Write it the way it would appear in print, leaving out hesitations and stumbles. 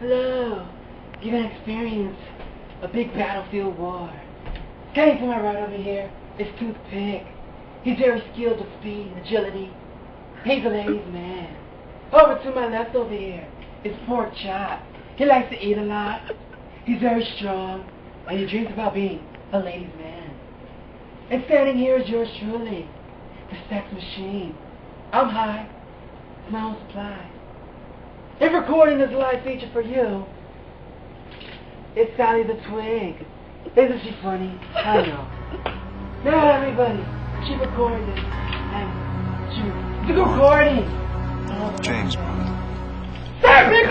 Hello. You're gonna experience a big battlefield war. Standing to my right over here is Toothpick. He's very skilled with speed and agility. He's a ladies' man. Over to my left over here is Pork Chop. He likes to eat a lot. He's very strong, and he dreams about being a ladies' man. And standing here is yours truly, the sex machine. I'm high. It's my own supply. If recording this live feature for you, it's Sally the Twig. Isn't she funny? I know. Now everybody, she recorded it. And it's a recording. James, brother. Stop it!